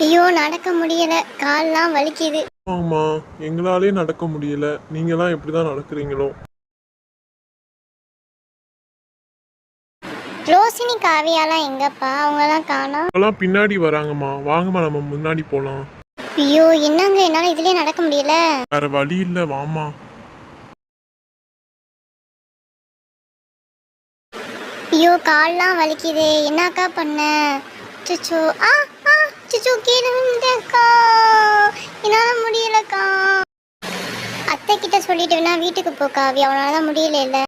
ஐயோ நடக்க முடியல, கால்லாம் வலிக்குது. ஆமா, எங்களாலே நடக்க முடியல. நீங்களாம் எப்படிதான் நடக்கிறீங்களோ? ரோஷினி காவியாலாம் எங்கப்பா? அவங்கலாம் காணோம். அவங்களாம் பின்னாடி வராங்கம்மா. வாங்கம்மா, நம்ம முன்னாடி போலாம். ஐயோ என்னங்க, என்னால இதுலயே நடக்க முடியல. வேற வழி இல்ல, வாமா. ஐயோ கால்லாம் வலிக்குது, என்னக்கா பண்ண? சுச்சோ ஆ ஆ சுச்சோ, கீழே விழுந்துட்டேக்கா, என்னால முடியலக்கா. அத்தை கிட்ட சொல்லிட்டு வேணா வீட்டுக்கு போ காவி, அவனால தான் முடியல. இல்லை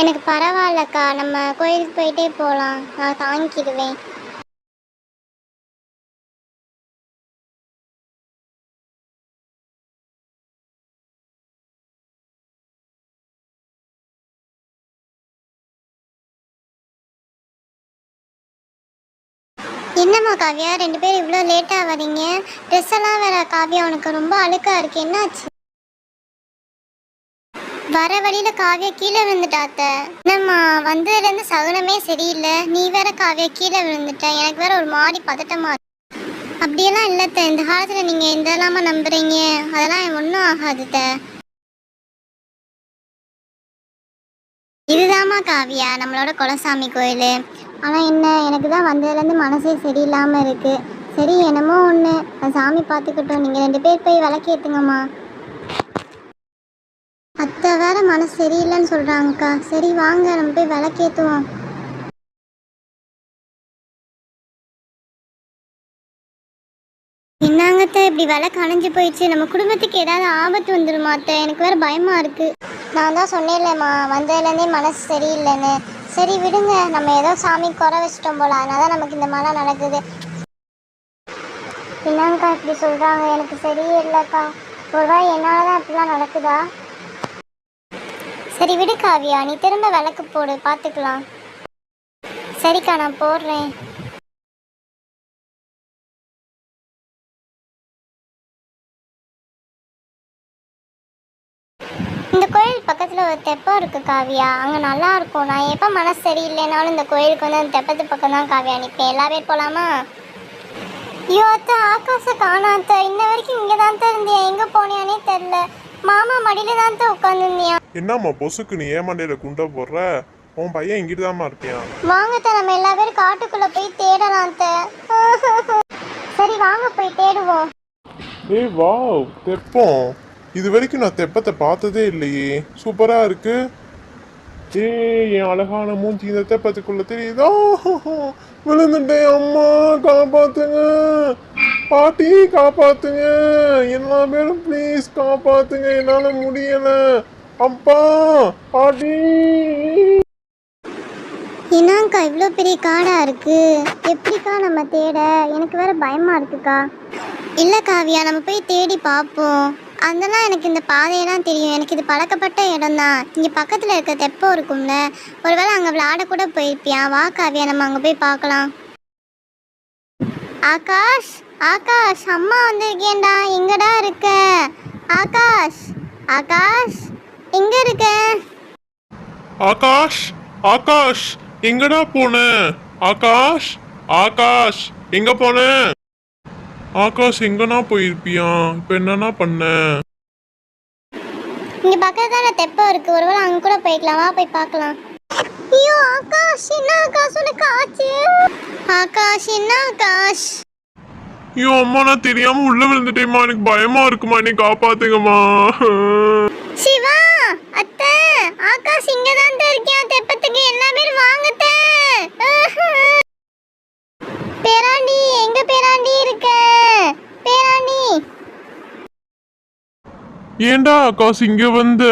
எனக்கு பரவாயில்லக்கா, நம்ம கோயிலுக்கு போயிட்டே போகலாம், நான் தாங்கிக்கிடுவேன். என்னம்மா காவியா, 2 பேர் இவ்வளோ லேட்டாக வரீங்க? ட்ரெஸ் எல்லாம் வேற காவியா, உனக்கு ரொம்ப அழுக்கா இருக்கு, என்னாச்சு? வர வழியில காவியா கீழே விழுந்துட்டாத்த. என்னம்மா, வந்ததுலேருந்து சகுனமே சரியில்லை, நீ வேற காவியா கீழே விழுந்துட்ட, எனக்கு வேற ஒரு மாதிரி பதட்டமா இருக்கு. அப்படியெல்லாம் இல்லைத்த, இந்த காலத்தில் நீங்கள் இதெல்லாமா நம்புறீங்க? அதெல்லாம் ஒன்றும் ஆகாதுத்த. இதுதாம்மா காவியா நம்மளோட குலசாமி கோயில். ஆனால் என்ன, எனக்கு தான் வந்ததுலேருந்து மனசே சரியில்லாமல் இருக்குது. சரி என்னமோ ஒன்று, சாமி பார்த்துக்கிட்டோம், நீங்கள் 2 பேர் போய் விளக்கேற்றுங்கம்மா. அத்தை வேற மனசு சரியில்லைன்னு சொல்கிறாங்கக்கா. சரி வாங்க, நம்ம போய் விளக்கேற்றுவோம். என்னங்கத்த இப்படி விளக்கு அணைஞ்சு போயிடுச்சு, நம்ம குடும்பத்துக்கு ஏதாவது ஆபத்து வந்துடுமாத்த? எனக்கு வேற பயமா இருக்கு. நான் தான் சொன்னேன்லம்மா, வந்ததுலேருந்தே மனசு சரியில்லைன்னு. சரி விடுங்க, நம்ம ஏதோ சாமி குறை வச்சிட்டோம் போல, அதனால தான் நமக்கு இந்த மழை நடக்குது. என்னங்கக்கா இப்படி சொல்கிறாங்க, எனக்கு சரியே இல்லைக்கா. ஒருவேளை என்னால் தான் அப்படிலாம் நடக்குதா? சரி விடு காவியா, நீ திரும்ப விளக்கு போடு, பார்த்துக்கலாம். சரிக்கா, நான் போடுறேன். இந்த கோயில் பக்கத்தில் ஒரு தெப்பம் இருக்குது காவியா, அங்கே நல்லா இருக்கும். நான் எப்போ மனசு சரியில்லைனாலும் இந்த கோயிலுக்கு வந்து அந்த தெப்பத்து பக்கம் தான் காவியா நிற்பேன். எல்லா பேர் போகலாமா? ஐயோ அத்தை, ஆகாசை காணாத்த, இன்ன வரைக்கும் இங்கே தான் தான் இருந்தியா, எங்கே போனியானே தெரில. மாமா மடியில தான் தான் உட்காந்துருந்தியா. என்னம்மா பொசுக்கு நீ ஏமாண்டையில குண்டா போடுற? உன் பையன் இங்கிட்டு தாம்மா இருப்பியான். வாங்கத்த, நம்ம எல்லா பேரும் காட்டுக்குள்ளே போய் தேடலாம். சரி வாங்க போய் தேடுவோம். ஏய் வாவ், தெப்பம். இது வரைக்கும் நான் தெப்பத்தை பார்த்ததே இல்லையே, சூப்பரா இருக்கு. ஏய், என் அழகான மூஞ்சி இந்த தெப்பத்துக்குள்ள தெரியுதோ? விழுந்துட்டேன், அம்மா காப்பாத்துங்க, பாட்டி காப்பாத்துங்க, எல்லா பேரும் ப்ளீஸ் காப்பாத்துங்க, என்னால முடியல. அப்பா, பாட்டி. என்னங்கக்கா இவ்வளோ பெரிய காடா இருக்கு, எப்படிக்கா நம்ம தேட? எனக்கு வேற பயமா இருக்குக்கா. இல்லை காவியா, நம்ம போய் தேடி பார்ப்போம். அதெல்லாம் எனக்கு இந்த பாதையெல்லாம் தெரியும், எனக்கு இது பழக்கப்பட்ட இடம் தான். இங்கே பக்கத்தில் இருக்க தெப்பம் இருக்கும்ல, ஒருவேளை அங்கே விளையாட கூட போயிருப்பியா. வா காவியா, நம்ம அங்கே போய் பார்க்கலாம். ஆகாஷ், ஆகாஷ், அம்மா வந்திருக்கேன்டா, எங்கடா இருக்க? ஆகாஷ், ஆகாஷ், எங்க இருக்க? ஆகாஷ், ஆகாஷ், எங்கடா போன? ஆகாஷ், ஆகாஷ், எங்க போன? ஆகாஷ் எங்கனா போயிருப்பியா? இப்ப என்னன்னா பண்ண? இங்க பக்கத்துல தான் தெப்பம் இருக்கு, ஒருவேளை அங்க கூட போய்க்கலாம். வா போய் பார்க்கலாம். ஐயோ ஆகாஷ், என்ன ஆகாஷ் உனக்கு ஆச்சு? ஆகாஷ், என்ன ஆகாஷ்? ஐயோ அம்மா, நான் தெரியாம உள்ள விழுந்துட்டேம்மா, எனக்கு பயமா இருக்குமா, என்னை காப்பாத்துங்கம்மா. சிவா, அத்தை, ஆகாஷ் இங்க தான் இருக்கியா தெப்பத்துக்கு, எல்லா பேரும் வாங்கத்த. பேராண்டி, எங்க பேராண்டி இருக்க? பேராண்டி. ஏண்டா ஆகாஷ் இங்க வந்த?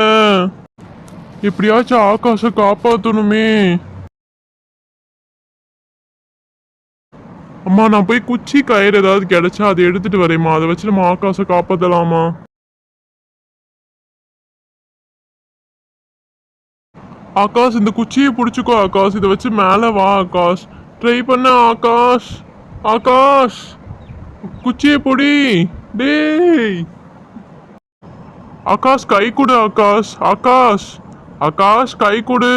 எப்படியாச்சும் ஆகாஷ காப்பாத்தணுமே. அம்மா, நான் போய் குச்சி கயிறு ஏதாவது கிடைச்சா அதை எடுத்துட்டு வரேம்மா, அதை வச்சு நம்ம ஆகாஷ காப்பாத்தலாமா? ஆகாஷ், இந்த குச்சியை பிடிச்சிக்கோ ஆகாஷ், இதை வச்சு மேல வா ஆகாஷ், ட்ரை பண்ண ஆகாஷ். ஆகாஷ், குச்சியை பொடி. டேய் ஆகாஷ், கை கொடு ஆகாஷ். ஆகாஷ், ஆகாஷ், கை கொடு.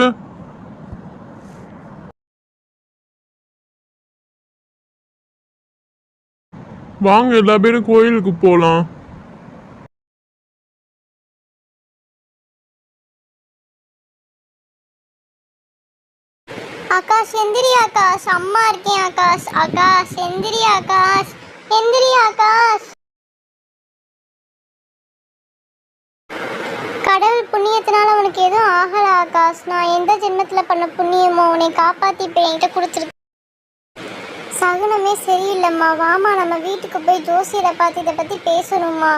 வாங்க எல்லா பேரும் கோயிலுக்கு போலாம். ஆகாஷ் எந்திரி ஆகாஷ், அம்மா இருக்கேன் ஆகாஷ். ஆகாஷ் எந்திரி ஆகாஷ், எந்திரி ஆகாஷ். கடவுள் புண்ணியத்தினால உனக்கு எதுவும் ஆகல ஆகாஷ். நான் எந்த ஜென்மத்தில் பண்ண புண்ணியமோ உன்னை காப்பாற்றி இப்போ என்கிட்ட கொடுத்துருக்கு. சகுனமே சரியில்லைம்மா, வாமா நம்ம வீட்டுக்கு போய் ஜோசியரை பார்த்து இதை பற்றி பேசணும்மா.